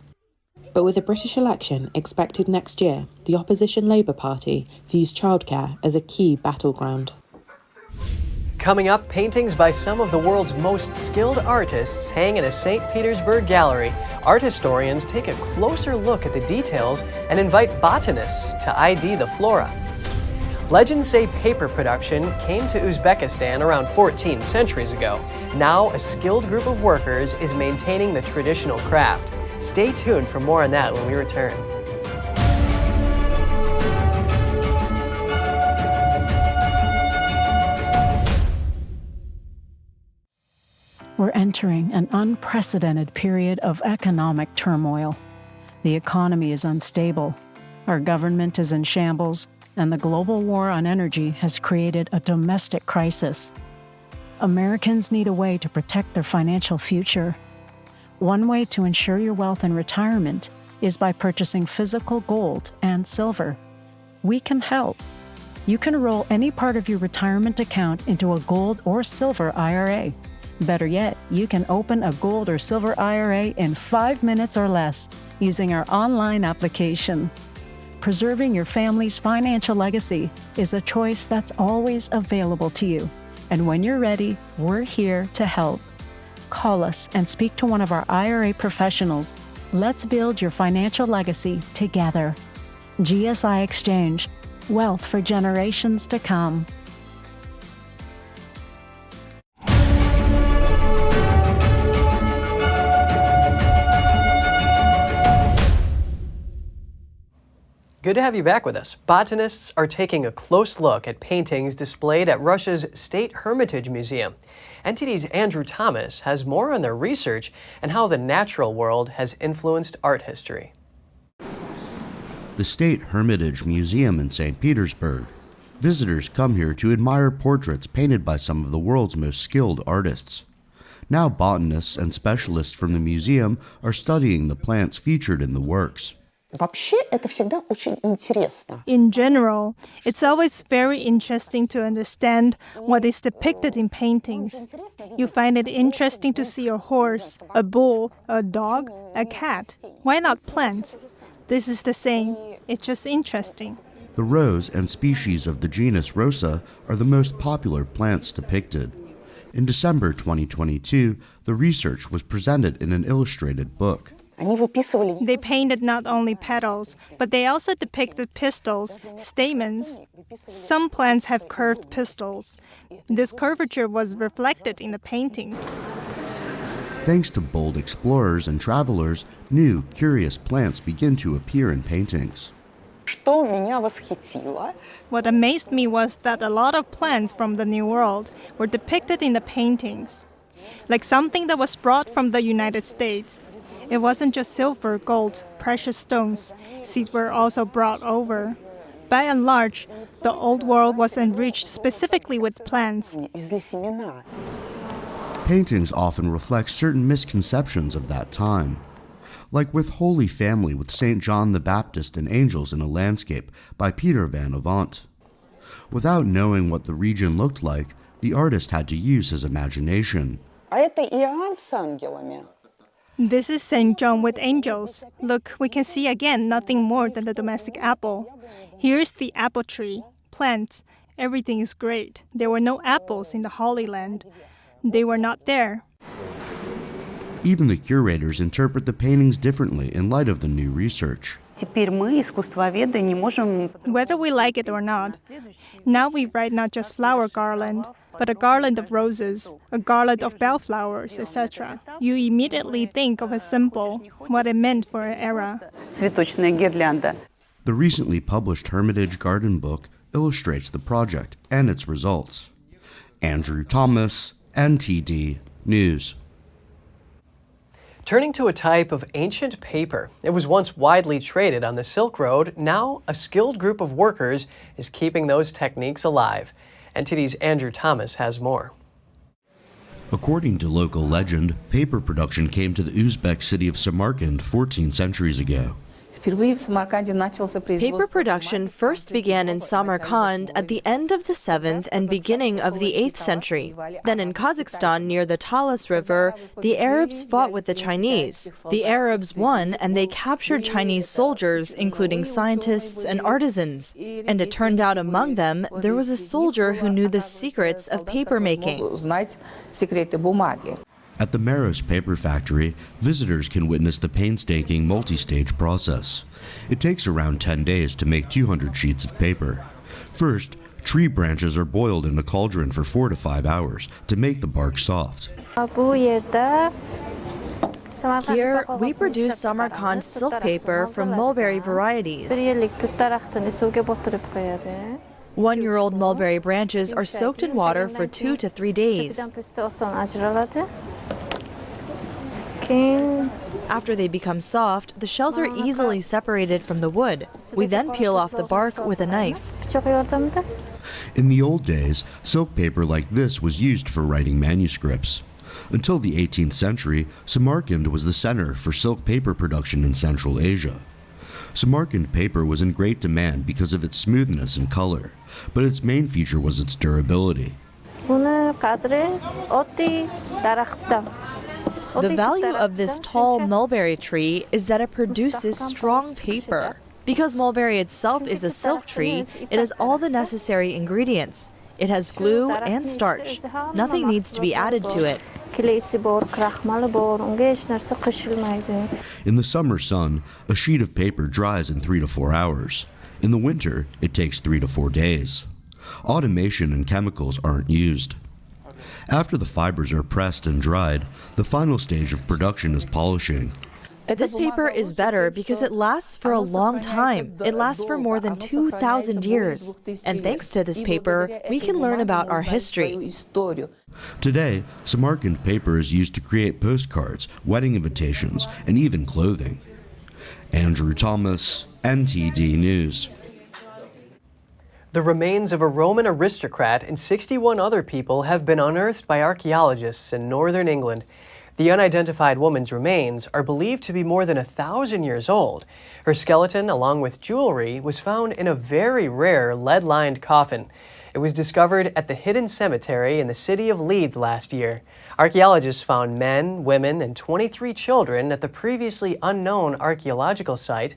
But with a British election expected next year, the opposition Labour Party views childcare as a key battleground. Coming up, paintings by some of the world's most skilled artists hang in a St. Petersburg gallery. Art historians take a closer look at the details and invite botanists to ID the flora. Legends say paper production came to Uzbekistan around 14 centuries ago. Now, a skilled group of workers is maintaining the traditional craft. Stay tuned for more on that when we return. We're entering an unprecedented period of economic turmoil. The economy is unstable, our government is in shambles, and the global war on energy has created a domestic crisis. Americans need a way to protect their financial future. One way to ensure your wealth in retirement is by purchasing physical gold and silver. We can help. You can roll any part of your retirement account into a gold or silver IRA. Better yet, you can open a gold or silver IRA in 5 minutes or less using our online application. Preserving your family's financial legacy is a choice that's always available to you. And when you're ready, we're here to help. Call us and speak to one of our IRA professionals. Let's build your financial legacy together. GSI Exchange, wealth for generations to come. Good to have you back with us. Botanists are taking a close look at paintings displayed at Russia's State Hermitage Museum. NTD's Andrew Thomas has more on their research and how the natural world has influenced art history. The State Hermitage Museum in St. Petersburg. Visitors come here to admire portraits painted by some of the world's most skilled artists. Now botanists and specialists from the museum are studying the plants featured in the works. In general, it's always very interesting to understand what is depicted in paintings. You find it interesting to see a horse, a bull, a dog, a cat. Why not plants? This is the same. It's just interesting. The rose and species of the genus Rosa are the most popular plants depicted. In December 2022, the research was presented in an illustrated book. They painted not only petals, but they also depicted pistils, stamens. Some plants have curved pistils. This curvature was reflected in the paintings. Thanks to bold explorers and travelers, new, curious plants begin to appear in paintings. What amazed me was that a lot of plants from the New World were depicted in the paintings, like something that was brought from the United States. It wasn't just silver, gold, precious stones. Seeds were also brought over. By and large, the Old World was enriched specifically with plants. Paintings often reflect certain misconceptions of that time, like with Holy Family with St. John the Baptist and Angels in a Landscape by Peter van Avant. Without knowing what the region looked like, the artist had to use his imagination. This is St. John with angels. Look, we can see again nothing more than the domestic apple. Here's the apple tree, plants, Everything is great. There were no apples in the Holy Land. They were not there. Even the curators interpret the paintings differently in light of the new research. Whether we like it or not, now we write not just flower garland, but a garland of roses, a garland of bellflowers, etc. You immediately think of a symbol, what it meant for an era. The recently published Hermitage Garden book illustrates the project and its results. Andrew Thomas, NTD News. Turning to a type of ancient paper. It was once widely traded on the Silk Road. Now, a skilled group of workers is keeping those techniques alive. NTD's Andrew Thomas has more. According to local legend, paper production came to the Uzbek city of Samarkand 14 centuries ago. Paper production first began in Samarkand at the end of the 7th and beginning of the 8th century. Then in Kazakhstan, near the Talas River, the Arabs fought with the Chinese. The Arabs won, and they captured Chinese soldiers, including scientists and artisans. And it turned out among them, there was a soldier who knew the secrets of paper making. At the Maros Paper Factory, visitors can witness the painstaking multi-stage process. It takes around 10 days to make 200 sheets of paper. First, tree branches are boiled in a cauldron for 4 to 5 hours to make the bark soft. Here, we produce Samarkand silk paper from mulberry varieties. 1-year-old mulberry branches are soaked in water for 2 to 3 days. After they become soft, the shells are easily separated from the wood. We then peel off the bark with a knife. In the old days, silk paper like this was used for writing manuscripts. Until the 18th century, Samarkand was the center for silk paper production in Central Asia. Samarkand paper was in great demand because of its smoothness and color, but its main feature was its durability. The value of this tall mulberry tree is that it produces strong paper. Because mulberry itself is a silk tree, it has all the necessary ingredients. It has glue and starch. Nothing needs to be added to it. In the summer sun, a sheet of paper dries in 3 to 4 hours. In the winter, it takes 3 to 4 days. Automation and chemicals aren't used. After the fibers are pressed and dried, the final stage of production is polishing. This paper is better because it lasts for a long time. It lasts for more than 2,000 years. And thanks to this paper, we can learn about our history. Today, Samarkand paper is used to create postcards, wedding invitations, and even clothing. Andrew Thomas, NTD News. The remains of a Roman aristocrat and 61 other people have been unearthed by archaeologists in northern England. The unidentified woman's remains are believed to be more than 1,000 years old. Her skeleton, along with jewelry, was found in a very rare lead-lined coffin. It was discovered at the Hidden Cemetery in the city of Leeds last year. Archaeologists found men, women, and 23 children at the previously unknown archaeological site.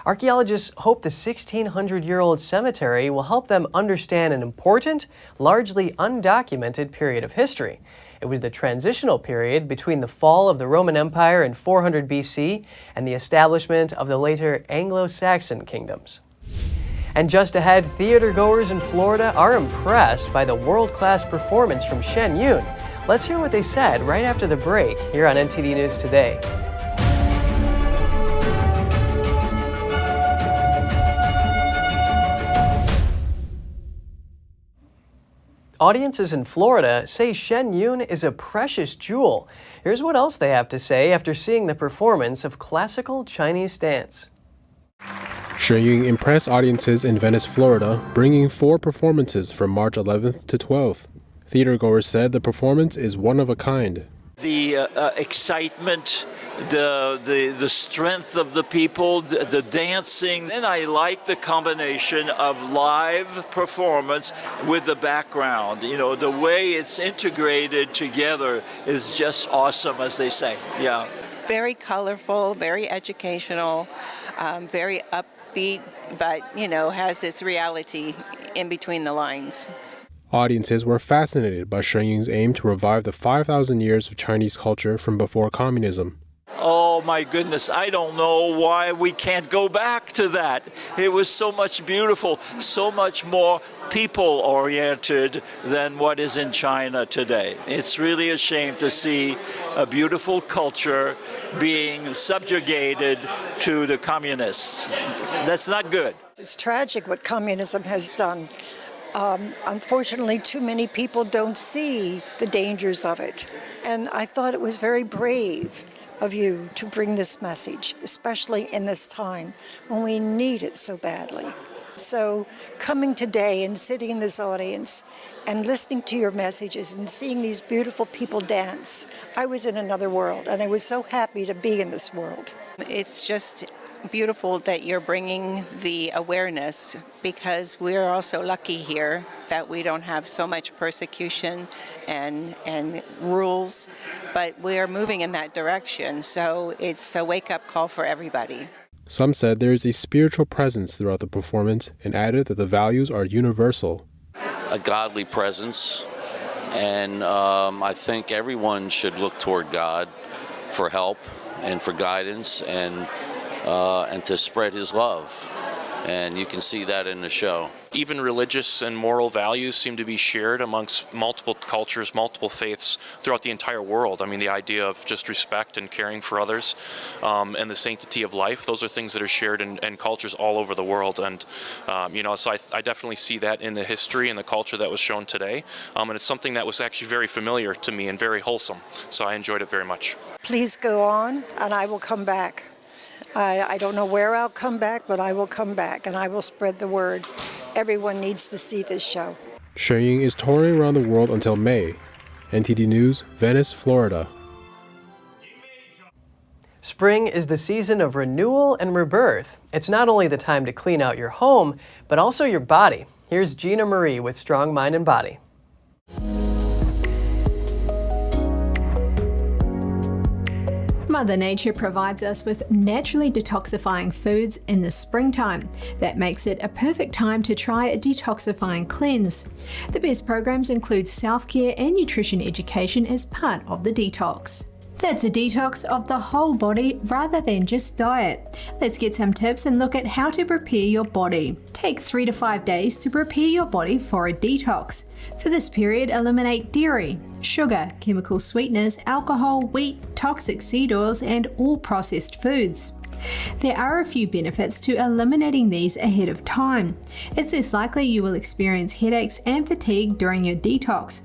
Archaeologists hope the 1,600-year-old cemetery will help them understand an important, largely undocumented period of history. It was the transitional period between the fall of the Roman Empire in 400 BC and the establishment of the later Anglo-Saxon kingdoms. And just ahead, theatergoers in Florida are impressed by the world-class performance from Shen Yun. Let's hear what they said right after the break here on NTD News Today. Audiences in Florida say Shen Yun is a precious jewel. Here's what else they have to say after seeing the performance of classical Chinese dance. Shen Yun impressed audiences in Venice, Florida, bringing 4 performances from March 11th to 12th. Theatergoers said the performance is one of a kind. The excitement, the strength of the people, the dancing, and I like the combination of live performance with the background. You know, the way it's integrated together is just awesome, as they say. Yeah. very colorful, very educational, very upbeat, but, has its reality in between the lines. Audiences were fascinated by Shen Ying's aim to revive the 5,000 years of Chinese culture from before communism. Oh my goodness, I don't know why we can't go back to that. It was so much beautiful, so much more people-oriented than what is in China today. It's really a shame to see a beautiful culture being subjugated to the communists. That's not good. It's tragic what communism has done. Unfortunately, too many people don't see the dangers of it. And I thought it was very brave of you to bring this message, especially in this time when we need it so badly. So coming today and sitting in this audience and listening to your messages and seeing these beautiful people dance, I was in another world, and I was so happy to be in this world. It's just beautiful that you're bringing the awareness, because we're also lucky here that we don't have so much persecution and rules, but we're moving in that direction. So it's a wake-up call for everybody. Some said there is a spiritual presence throughout the performance and added that the values are universal. A godly presence, and I think everyone should look toward God for help and for guidance and to spread his love. And you can see that in the show. Even religious and moral values seem to be shared amongst multiple cultures, multiple faiths throughout the entire world. I mean, the idea of just respect and caring for others and the sanctity of life, those are things that are shared in cultures all over the world. And, so I definitely see that in the history and the culture that was shown today. And it's something that was actually very familiar to me and very wholesome. So I enjoyed it very much. Please go on, and I will come back. I don't know where I'll come back, but I will come back, and I will spread the word. Everyone needs to see this show. Shen Ying is touring around the world until May. NTD News, Venice, Florida. Spring is the season of renewal and rebirth. It's not only the time to clean out your home, but also your body. Here's Gina Marie with Strong Mind and Body. Mother Nature provides us with naturally detoxifying foods in the springtime. That makes it a perfect time to try a detoxifying cleanse. The best programs include self-care and nutrition education as part of the detox. That's a detox of the whole body rather than just diet. Let's get some tips and look at how to prepare your body. Take 3 to 5 days to prepare your body for a detox. For this period, eliminate dairy, sugar, chemical sweeteners, alcohol, wheat, toxic seed oils, and all processed foods. There are a few benefits to eliminating these ahead of time. It's less likely you will experience headaches and fatigue during your detox.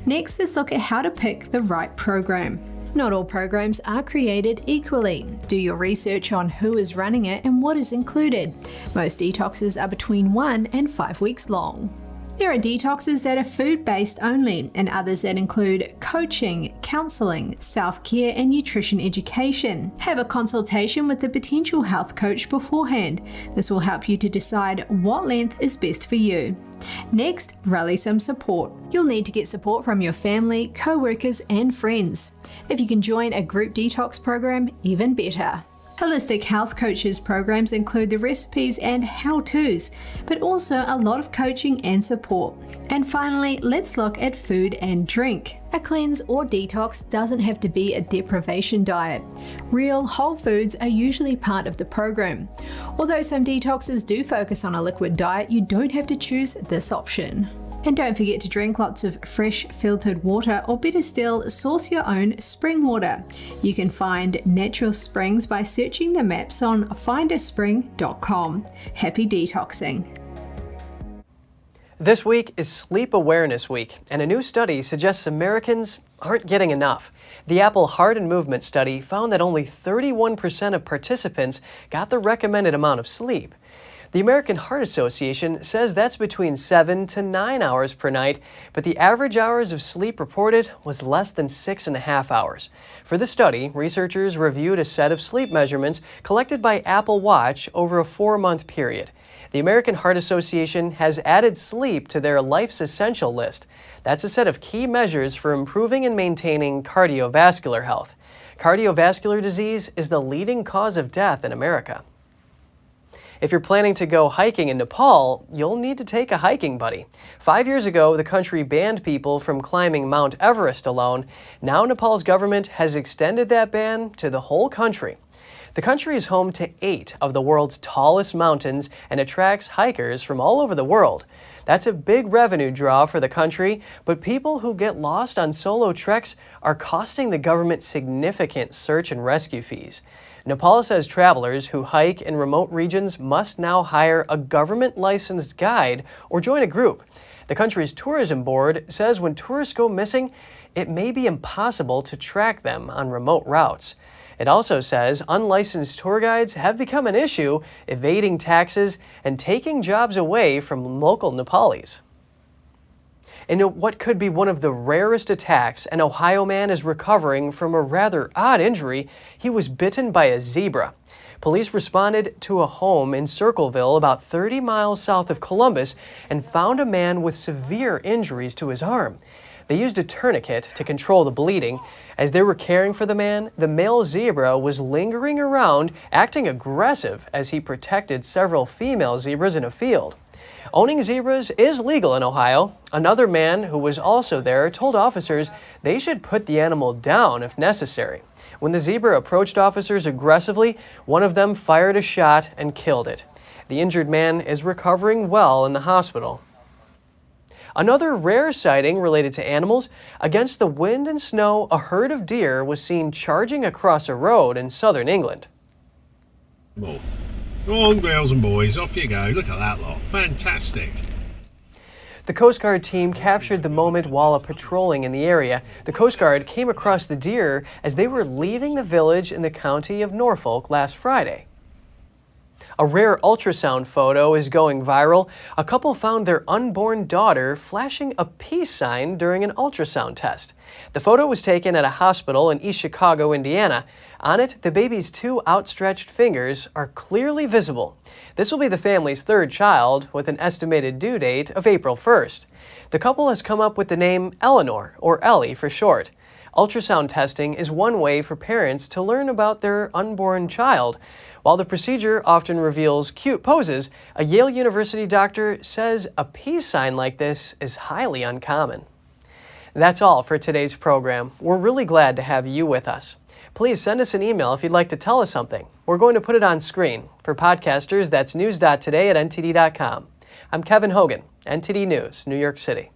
Next, let's look at how to pick the right program. Not all programs are created equally. Do your research on who is running it and what is included. Most detoxes are between 1 and 5 weeks long. There are detoxes that are food-based only, and others that include coaching, counseling, self-care, and nutrition education. Have a consultation with the potential health coach beforehand. This will help you to decide what length is best for you. Next, rally some support. You'll need to get support from your family, co-workers, and friends. If you can join a group detox program, even better. Holistic health coaches programs include the recipes and how-tos, but also a lot of coaching and support. And finally, let's look at food and drink. A cleanse or detox doesn't have to be a deprivation diet. Real whole foods are usually part of the program. Although some detoxes do focus on a liquid diet, you don't have to choose this option. And don't forget to drink lots of fresh filtered water, or better still, source your own spring water. You can find natural springs by searching the maps on findaspring.com. Happy detoxing. This week is Sleep Awareness Week, and a new study suggests Americans aren't getting enough. The Apple Heart and Movement study found that only 31% of participants got the recommended amount of sleep. The American Heart Association says that's between 7 to 9 hours per night, but the average hours of sleep reported was less than 6.5 hours. For the study, researchers reviewed a set of sleep measurements collected by Apple Watch over a 4-month period. The American Heart Association has added sleep to their Life's Essential list. That's a set of key measures for improving and maintaining cardiovascular health. Cardiovascular disease is the leading cause of death in America. If you're planning to go hiking in Nepal, you'll need to take a hiking buddy. 5 years ago, the country banned people from climbing Mount Everest alone. Now Nepal's government has extended that ban to the whole country. The country is home to 8 of the world's tallest mountains and attracts hikers from all over the world. That's a big revenue draw for the country, but people who get lost on solo treks are costing the government significant search and rescue fees. Nepal says travelers who hike in remote regions must now hire a government-licensed guide or join a group. The country's tourism board says when tourists go missing, it may be impossible to track them on remote routes. It also says unlicensed tour guides have become an issue, evading taxes and taking jobs away from local Nepalis. In what could be one of the rarest attacks, an Ohio man is recovering from a rather odd injury. He was bitten by a zebra. Police responded to a home in Circleville, about 30 miles south of Columbus, and found a man with severe injuries to his arm. They used a tourniquet to control the bleeding. As they were caring for the man, the male zebra was lingering around, acting aggressive as he protected several female zebras in a field. Owning zebras is legal in Ohio. Another man who was also there told officers they should put the animal down if necessary. When the zebra approached officers aggressively, one of them fired a shot and killed it. The injured man is recovering well in the hospital. Another rare sighting related to animals. Against the wind and snow, a herd of deer was seen charging across a road in southern England. Go on, girls and boys, off you go. Look at that lot. Fantastic. The Coast Guard team captured the moment while patrolling in the area. The Coast Guard came across the deer as they were leaving the village in the county of Norfolk last Friday. A rare ultrasound photo is going viral. A couple found their unborn daughter flashing a peace sign during an ultrasound test. The photo was taken at a hospital in East Chicago, Indiana. On it, the baby's 2 outstretched fingers are clearly visible. This will be the family's 3rd child, with an estimated due date of April 1st. The couple has come up with the name Eleanor, or Ellie for short. Ultrasound testing is one way for parents to learn about their unborn child. While the procedure often reveals cute poses, a Yale University doctor says a peace sign like this is highly uncommon. That's all for today's program. We're really glad to have you with us. Please send us an email if you'd like to tell us something. We're going to put it on screen. For podcasters, that's news.today@ntd.com. I'm Kevin Hogan, NTD News, New York City.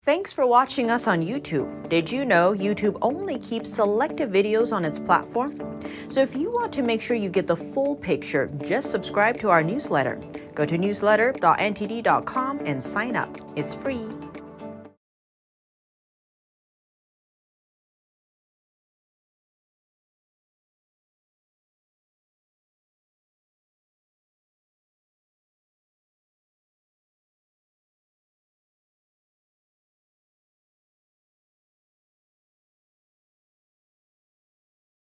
Thanks for watching us on YouTube. Did you know YouTube only keeps selective videos on its platform? So if you want to make sure you get the full picture, just subscribe to our newsletter. Go to newsletter.ntd.com and sign up. It's free.